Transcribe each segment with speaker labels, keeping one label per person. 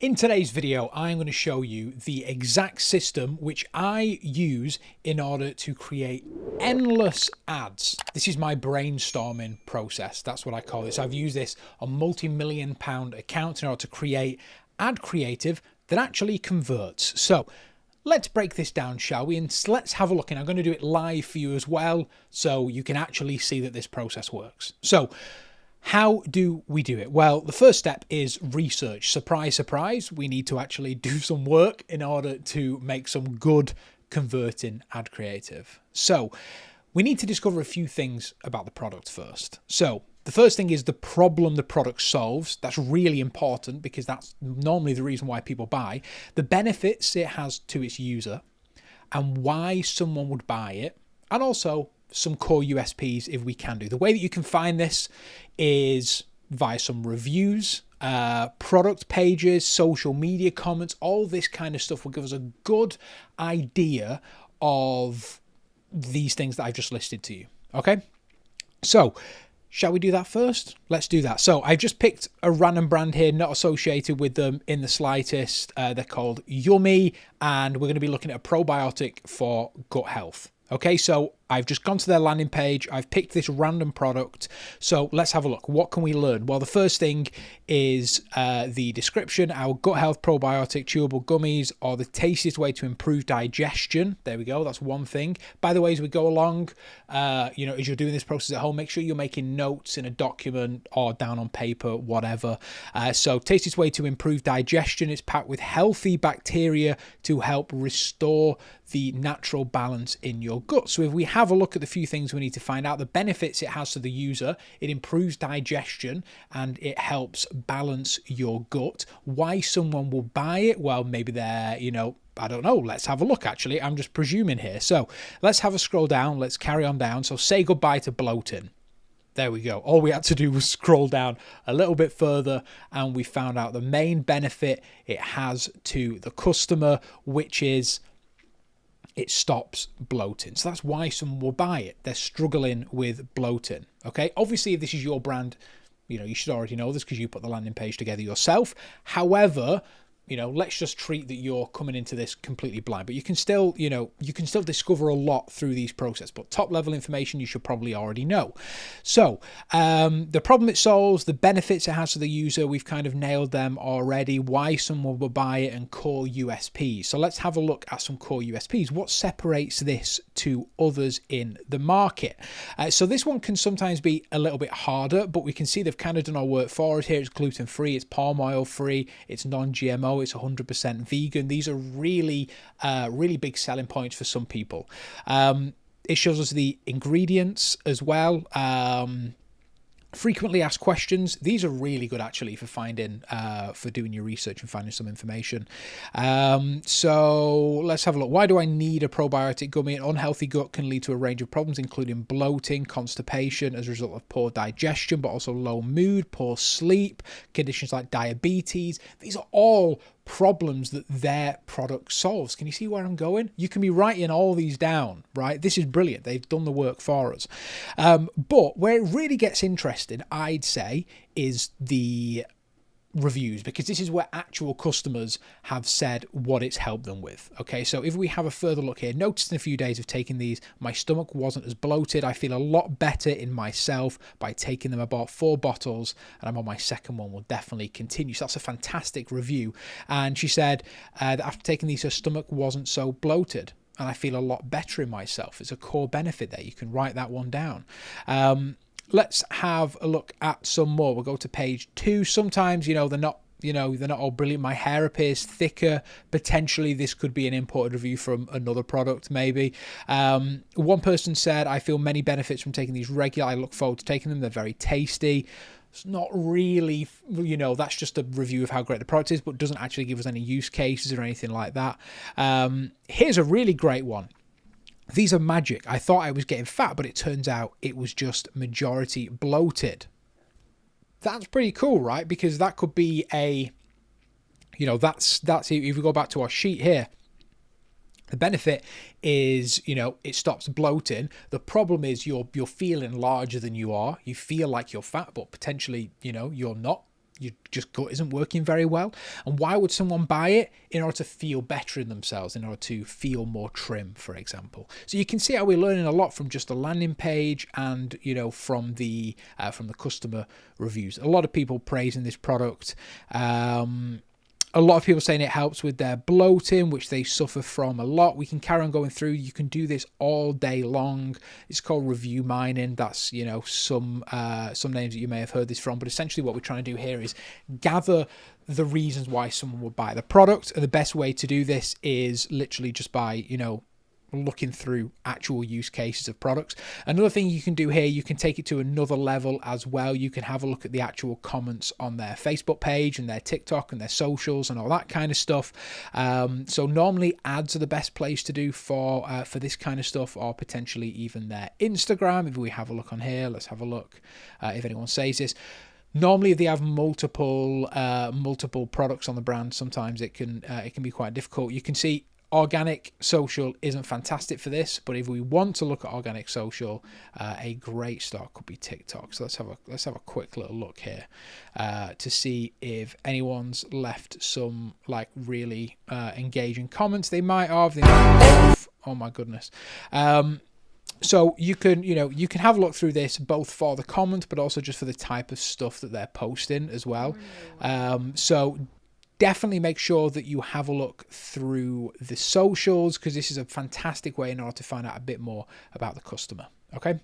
Speaker 1: In today's video, I'm going to show you the exact system which I use in order to create endless ads. This is my brainstorming process. That's what I call this. I've used this on multi-million pound accounts in order to create ad creative that actually converts. So let's break this down, shall we? And let's have a look. And I'm going to do it live for you as well, so you can actually see that this process works. So how do we do it? Well, the first step is research. Surprise, surprise. We need to actually do some work in order to make some good converting ad creative. So we need to discover a few things about the product first. So the first thing is the problem the product solves. That's really important because that's normally the reason why people buy. The benefits it has to its user and why someone would buy it, and also some core USPs if we can do. The way that you can find this is via some reviews, product pages, social media comments. All this kind of stuff will give us a good idea of these things that I've just listed to you. Okay, so shall we do that first? Let's do that. So I've just picked a random brand here, not associated with them in the slightest. They're called Yummy, and we're going to be looking at a probiotic for gut health. Okay, so I've just gone to their landing page. I've picked this random product. So let's have a look. What can we learn? Well, the first thing is the description. Our gut health probiotic chewable gummies are the tastiest way to improve digestion. There we go. That's one thing. By the way, as we go along, as you're doing this process at home, make sure you're making notes in a document or down on paper, whatever. So tastiest way to improve digestion. It's packed with healthy bacteria to help restore the natural balance in your gut. So if we have a look at the few things we need to find out, the benefits it has to the user, it improves digestion and it helps balance your gut. Why someone will buy it? Well, maybe they're, I don't know. Let's have a look, actually. I'm just presuming here. So let's have a scroll down. Let's carry on down. So say goodbye to bloating. There we go. All we had to do was scroll down a little bit further and we found out the main benefit it has to the customer, which is it stops bloating. So that's why someone will buy it. They're struggling with bloating. Okay. Obviously, if this is your brand, you should already know this because you put the landing page together yourself. However, let's just treat that you're coming into this completely blind, but you can still discover a lot through these processes, but top level information you should probably already know. So the problem it solves, the benefits it has to the user, we've kind of nailed them already, why someone will buy it, and core USPs. So let's have a look at some core USPs. What separates this to others in the market? So this one can sometimes be a little bit harder, but we can see they've kind of done our work for us here. It's gluten free, it's palm oil free, it's non-GMO, it's 100% vegan. These are really, really big selling points for some people. It shows us the ingredients as well. Frequently asked questions. These are really good actually for finding, for doing your research and finding some information. So let's have a look. Why do I need a probiotic gummy? An unhealthy gut can lead to a range of problems, including bloating, constipation as a result of poor digestion, but also low mood, poor sleep, conditions like diabetes. These are all problems that their product solves. Can you see where I'm going? You can be writing all these down, right? This is brilliant. They've done the work for us. But where it really gets interesting, I'd say, is the reviews, because this is where actual customers have said what it's helped them with. Okay, so if we have a further look here, noticed in a few days of taking these, my stomach wasn't as bloated. I feel a lot better in myself by taking them. I bought 4 bottles and I'm on my second one. Will definitely continue. So that's a fantastic review. And she said that after taking these, her stomach wasn't so bloated and I feel a lot better in myself. It's a core benefit there. You can write that one down. Let's have a look at some more. We'll go to page 2. Sometimes, they're not all brilliant. My hair appears thicker. Potentially, this could be an imported review from another product, maybe. One person said, I feel many benefits from taking these regularly. I look forward to taking them. They're very tasty. It's not really, that's just a review of how great the product is, but doesn't actually give us any use cases or anything like that. Here's a really great one. These are magic. I thought I was getting fat, but it turns out it was just majority bloated. That's pretty cool, right? Because that could be that's if we go back to our sheet here, the benefit is, it stops bloating. The problem is you're feeling larger than you are. You feel like you're fat, but potentially, you're not. your just gut isn't working very well. And why would someone buy it? In order to feel better in themselves, in order to feel more trim, for example. So you can see how we're learning a lot from just the landing page and, you know, from the customer reviews. A lot of people praising this product. A lot of people saying it helps with their bloating, which they suffer from a lot. We can carry on going through. You can do this all day long. It's called review mining. That's, you know, some names that you may have heard this from. But essentially what we're trying to do here is gather the reasons why someone would buy the product. And the best way to do this is literally just by, you know, looking through actual use cases of products. Another thing you can do here, you can take it to another level as well. You can have a look at the actual comments on their Facebook page and their TikTok and their socials and all that kind of stuff. So normally ads are the best place to do for this kind of stuff, or potentially even their Instagram. If we have a look on here, let's have a look if anyone says this. Normally, if they have multiple products on the brand, sometimes it can be quite difficult. You can see organic social isn't fantastic for this, but if we want to look at organic social, a great start could be TikTok. So let's have a quick little look here to see if anyone's left some like really engaging comments. They might have. Oh my goodness. So you can have a look through this both for the comment, but also just for the type of stuff that they're posting as well. So definitely make sure that you have a look through the socials, because this is a fantastic way in order to find out a bit more about the customer. Okay.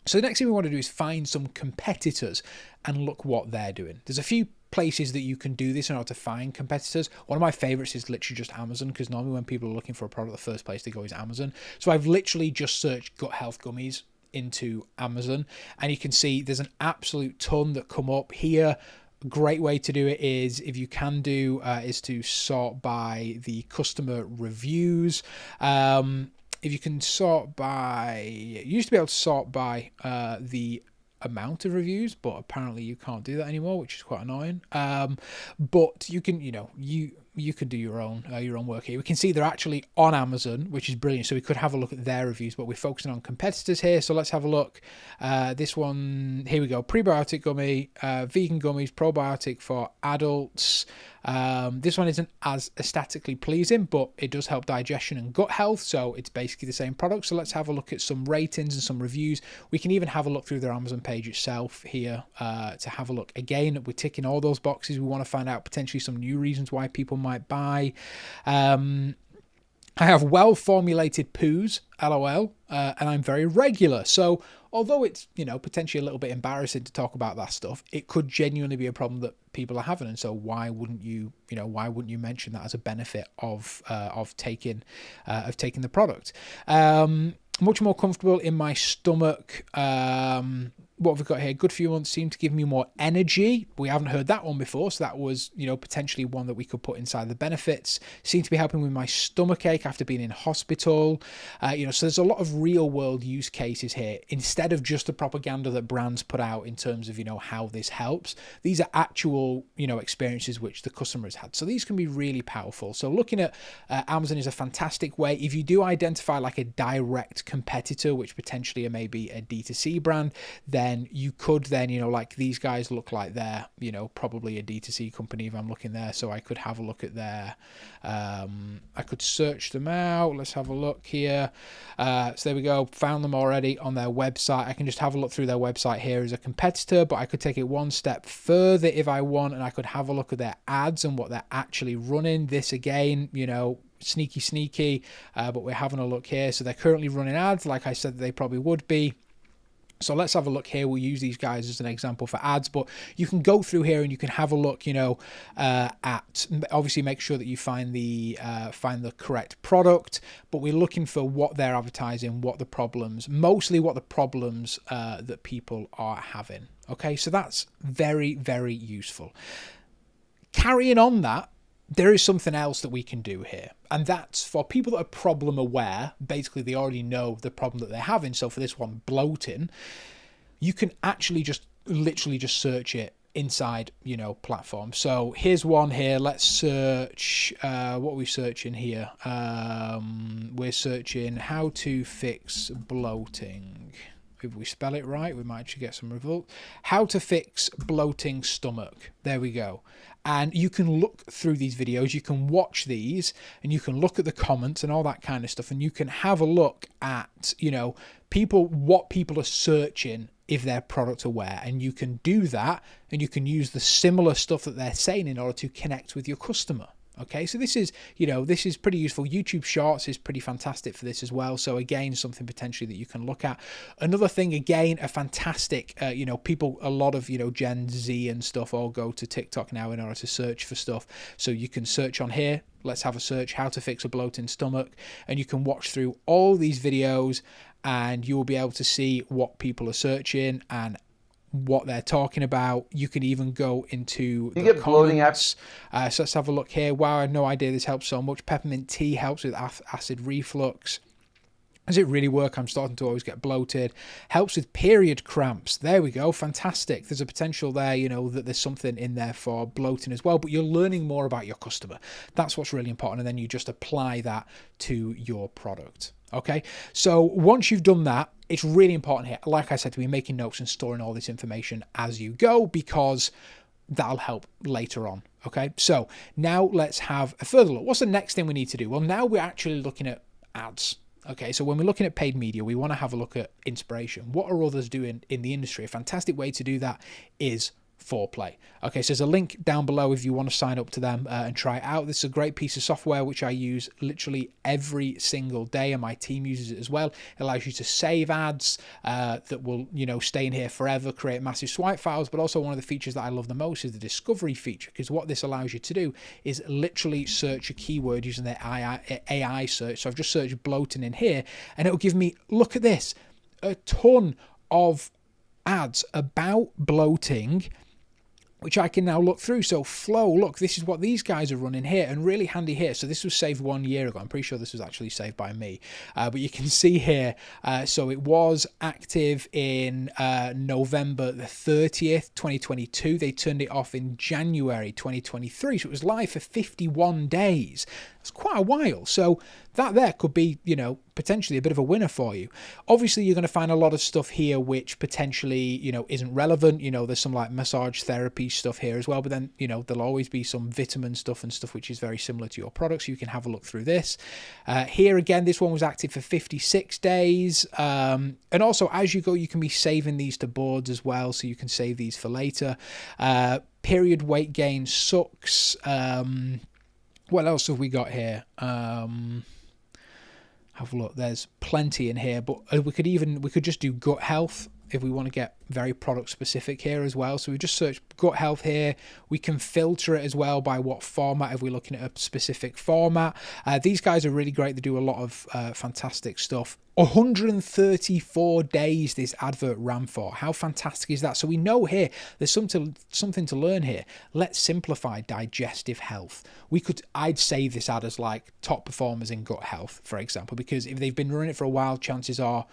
Speaker 1: So the next thing we want to do is find some competitors and look what they're doing. There's a few places that you can do this in order to find competitors. One of my favorites is literally just Amazon, because normally when people are looking for a product, the first place they go is Amazon. So I've literally just searched gut health gummies into Amazon, and you can see there's an absolute ton that come up here. Great way to do it is, if you can do, is to sort by the customer reviews. If you can sort by, you used to be able to sort by the amount of reviews, but apparently you can't do that anymore, which is quite annoying. But you can, you could do your own work here. We can see they're actually on Amazon, which is brilliant. So we could have a look at their reviews, but we're focusing on competitors here. So let's have a look. This one, here we go. Prebiotic gummy, vegan gummies, probiotic for adults. This one isn't as aesthetically pleasing, but it does help digestion and gut health. So it's basically the same product. So let's have a look at some ratings and some reviews. We can even have a look through their Amazon page itself here to have a look. Again, we're ticking all those boxes. We want to find out potentially some new reasons why people might buy. I have well-formulated poos, LOL, and I'm very regular. So although it's, potentially a little bit embarrassing to talk about that stuff, it could genuinely be a problem that people are having. And so why wouldn't you mention that as a benefit of taking the product? Much more comfortable in my stomach. What have we got here? Good few months seem to give me more energy. We haven't heard that one before, so that was, potentially one that we could put inside the benefits. Seem to be helping with my stomach ache after being in hospital. So there's a lot of real world use cases here, instead of just the propaganda that brands put out in terms of, how this helps. These are actual, experiences which the customer has had. So these can be really powerful. So looking at Amazon is a fantastic way. If you do identify like a direct competitor, which potentially may be a D2C brand, then you could like these guys look like they're, probably a D2C company if I'm looking there. So I could have a look at their, I could search them out. Let's have a look here. So there we go. Found them already on their website. I can just have a look through their website here as a competitor, but I could take it one step further if I want, and I could have a look at their ads and what they're actually running. This again, sneaky, but we're having a look here. So they're currently running ads, like I said, they probably would be. So let's have a look here. We'll use these guys as an example for ads, but you can go through here and you can have a look, at, obviously make sure that you find the correct product, but we're looking for what they're advertising, mostly what the problems that people are having. Okay, so that's very, very useful. Carrying on that, there is something else that we can do here, and that's for people that are problem aware. Basically, they already know the problem that they're having. So for this one, bloating, you can actually literally just search it inside, platform. So here's one here. Let's search, what are we searching here? We're searching how to fix bloating. if we spell it right, we might actually get some results. How to fix bloating stomach. There we go. And you can look through these videos, you can watch these, and you can look at the comments and all that kind of stuff, and you can have a look at, you know, what people are searching if they're product aware, and you can do that, and you can use the similar stuff that they're saying in order to connect with your customer. Okay, so this is, you know, this is pretty useful. YouTube Shorts is pretty fantastic for this as well. So again, something potentially that you can look at. Another thing, again, a fantastic, you know, people, a lot of, you know, Gen Z and stuff all go to TikTok now in order to search for stuff. So you can search on here. Let's have a search, how to fix a bloating stomach. And you can watch through all these videos and you will be able to see what people are searching and what they're talking about. You can even go into the comments. So let's have a look here. Wow, I had no idea this helps so much. Peppermint tea helps with acid reflux. Does it really work? I'm starting to always get bloated. Helps with period cramps. There we go. Fantastic. There's a potential there, you know, that there's something in there for bloating as well, but you're learning more about your customer. That's what's really important. And then you just apply that to your product. Okay, so once you've done that, it's really important here, like I said, to be making notes and storing all this information as you go, because that'll help later on. Okay, so now let's have a further look. What's the next thing we need to do? Well, now we're actually looking at ads. Okay, so when we're looking at paid media, we want to have a look at inspiration. What are others doing in the industry? A fantastic way to do that is Foreplay. Okay, so there's a link down below if you want to sign up to them and try it out. This is a great piece of software which I use literally every single day, and my team uses it as well. It allows you to save ads that will, you know, stay in here forever, create massive swipe files, but also one of the features that I love the most is the discovery feature, because what this allows you to do is literally search a keyword using the AI search. So I've just searched bloating in here, and it'll give me, look at this, a ton of ads about bloating, which I can now look through. So Flow, look, this is what these guys are running here, and really handy here. So this was saved 1 year ago. I'm pretty sure this was actually saved by me, but you can see here. So it was active in November the 30th, 2022. They turned it off in January 2023. So it was live for 51 days. It's quite a while. So that there could be, you know, potentially a bit of a winner for you. Obviously, you're going to find a lot of stuff here which potentially, you know, isn't relevant. You know, there's some like massage therapy stuff here as well, but then, you know, there'll always be some vitamin stuff and stuff which is very similar to your products. So you can have a look through this. Here again, this one was active for 56 days. And also as you go, you can be saving these to boards as well. So you can save these for later. Period weight gain sucks. What else have we got here? Have a look. There's plenty in here, but we could just do gut health if we want to get very product specific here as well. So we just search gut health here. We can filter it as well by what format if we're looking at a specific format. These guys are really great. They do a lot of fantastic stuff. 134 days this advert ran for. How fantastic is that? So we know here there's something to learn here. Let's simplify digestive health. I'd say this ad as like top performers in gut health, for example, because if they've been running it for a while, chances are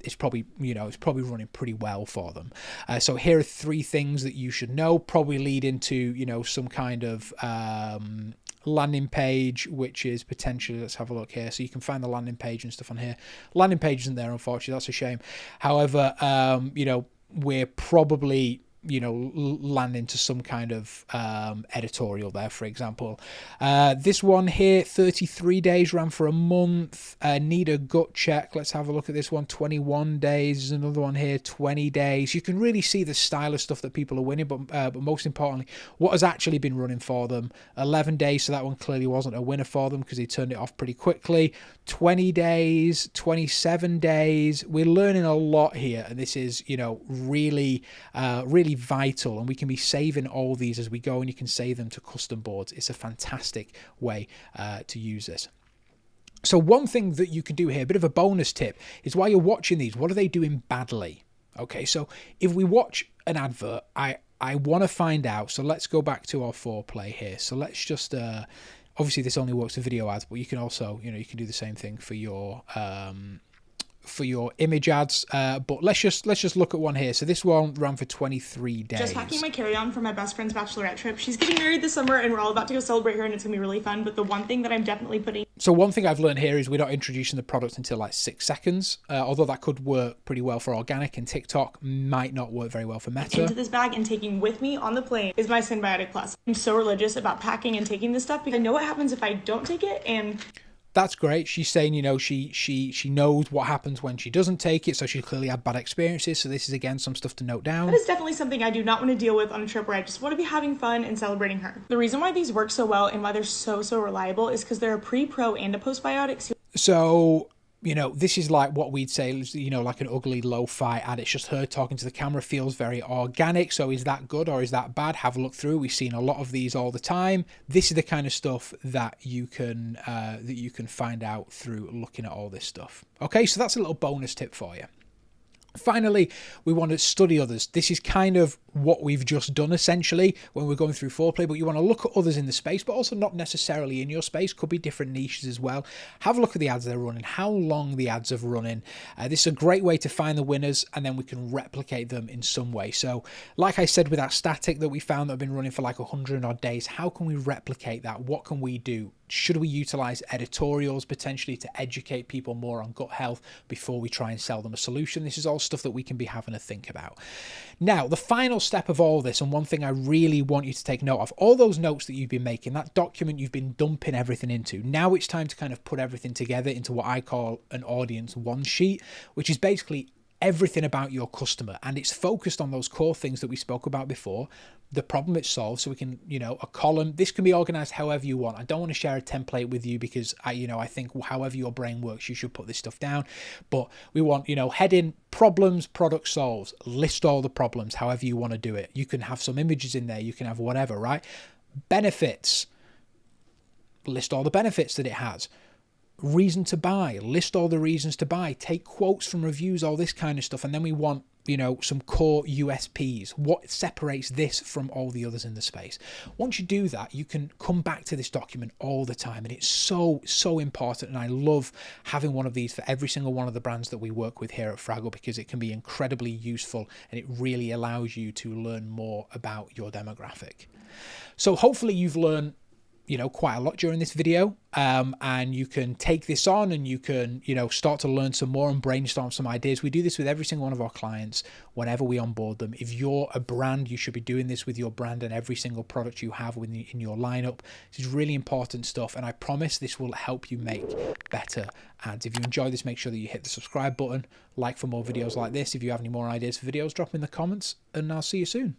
Speaker 1: it's probably, you know, it's probably running pretty well for them. So here are 3 things that you should know, probably lead into, you know, some kind of landing page, which is potentially, let's have a look here. So you can find the landing page and stuff on here. Landing page isn't there, unfortunately. That's a shame. However, you know, we're probably, you know, land into some kind of editorial there, for example. This one here, 33 days, ran for a month. Need a gut check. Let's have a look at this one. 21 days. There's another one here, 20 days. You can really see the style of stuff that people are winning, but most importantly, what has actually been running for them. 11 days, so that one clearly wasn't a winner for them because they turned it off pretty quickly. 20 days, 27 days. We're learning a lot here, and this is, you know, really vital, and we can be saving all these as we go, and you can save them to custom boards. It's a fantastic way to use this. So one thing that you can do here, a bit of a bonus tip, is while you're watching these, what are they doing badly? Okay, so if we watch an advert, I want to find out, so let's go back to our Foreplay here. So let's just obviously this only works for video ads, but you can also, you know, you can do the same thing for your for your image ads, but let's just look at one here. So this one ran for 23 days.
Speaker 2: Just packing my carry-on for my best friend's bachelorette trip. She's getting married this summer and we're all about to go celebrate her and it's gonna be really fun. But the one thing that I'm definitely putting...
Speaker 1: So one thing I've learned here is we're not introducing the product until like 6 seconds, although that could work pretty well for organic, and TikTok might not work very well for Meta.
Speaker 2: Into this bag and taking with me on the plane is my Symbiotic Plus. I'm so religious about packing and taking this stuff because I know what happens if I don't take it, and
Speaker 1: that's great. She's saying, you know, she knows what happens when she doesn't take it, so she clearly had bad experiences. So this is, again, some stuff to note down.
Speaker 2: That is definitely something I do not want to deal with on a trip where I just want to be having fun and celebrating her. The reason why these work so well and why they're so reliable is because they're a pre, pro, and a postbiotic.
Speaker 1: So, you know, this is like what we'd say, you know, like an ugly lo-fi ad. It's just her talking to the camera, feels very organic. So is that good or is that bad? Have a look through. We've seen a lot of these all the time. This is the kind of stuff that you can find out through looking at all this stuff. Okay, so that's a little bonus tip for you. Finally, we want to study others. This is kind of what we've just done essentially when we're going through foreplay, but you want to look at others in the space, but also not necessarily in your space. Could be different niches as well. Have a look at the ads they're running, how long the ads have running. This is a great way to find the winners, and then we can replicate them in some way. So like I said, with that static that we found that have been running for like 100 odd days, how can we replicate that? What can we do? Should we utilize editorials potentially to educate people more on gut health before we try and sell them a solution? This is all stuff that we can be having to think about. Now, the final step of all this, and one thing I really want you to take note of, all those notes that you've been making, that document you've been dumping everything into, now it's time to kind of put everything together into what I call an audience one sheet, which is basically everything about your customer, and it's focused on those core things that we spoke about before, the problem it solves. So we can, you know, a column, this can be organized however you want. I don't want to share a template with you because I think however your brain works, you should put this stuff down. But we want, you know, heading problems, product solves, list all the problems, however you want to do it. You can have some images in there, you can have whatever, right? Benefits, list all the benefits that it has. Reason to buy, list all the reasons to buy, take quotes from reviews, all this kind of stuff. And then we want, you know, some core USPs. What separates this from all the others in the space? Once you do that, you can come back to this document all the time. And it's so important. And I love having one of these for every single one of the brands that we work with here at Fraggle, because it can be incredibly useful and it really allows you to learn more about your demographic. So hopefully you've learned, you know, quite a lot during this video, and you can take this on and you can, you know, start to learn some more and brainstorm some ideas. We do this with every single one of our clients whenever we onboard them. If you're a brand, you should be doing this with your brand and every single product you have in your lineup. This is really important stuff, and I promise this will help you make better ads. If you enjoy this, make sure that you hit the subscribe button, like for more videos like this. If you have any more ideas for videos, drop them in the comments, and I'll see you soon.